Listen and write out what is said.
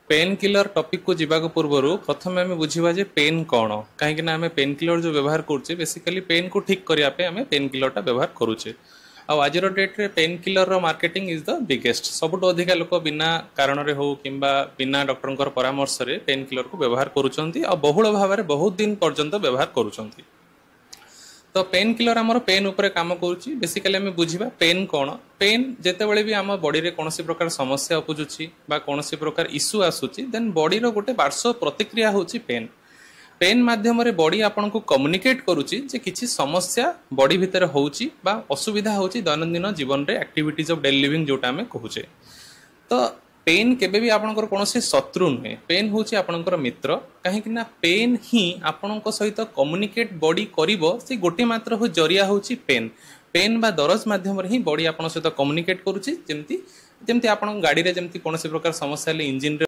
pain killer topic को जीवा पूर्व प्रथम आम बुझा जे पेन कौन कहीं आम पेन किलर जो व्यवहार करुचे बेसिकली पेन को ठीक करने आम पेन किलर व्यवहार करुचे आज डेट रे painkiller marketing is the biggest सबुठ अधिका लोक बिना कारण हो कि बिना डॉक्टर परामर्श रे पेन किलर को व्यवहार करुँच बहुल भाव में बहुत दिन पर्यंत व्यवहार करुँच तो पेन किलर आमर पेन उपरे काम करुच्ची बेसिकली आम बुझा पेन कौन पेन जितेबाला भी आम बॉडी रे कौन प्रकार समस्या उपजुची बा कौन प्रकार इश्यू आसूची देन बॉडी रो गोटे पार्श्व प्रतिक्रिया होची पेन पेन माध्यम रे बॉडी आपन को कम्युनिकेट करुची जे किछि समस्या बॉडी भितर होची बा असुविधा होची दैनंदिन जीवन रे एक्टिविटीज ऑफ डेली लिविंग जोटा आम कहूचे तो पेन केबे भी आपनकर कोनोसी शत्रु नुहे पेन होची आपनकर मित्र कहीं ना पेन ही आपनक सहित कम्युनिकेट बॉडी करिवो से गोटे मात्र हो जरिया होची पेन पेन बा दरज माध्यम रे ही बॉडी आपन सहित कम्युनिकेट करुची जेमती जेमती आपन गाड़ी रे जेमती कोनोसी प्रकार समस्या ले इंजिन रे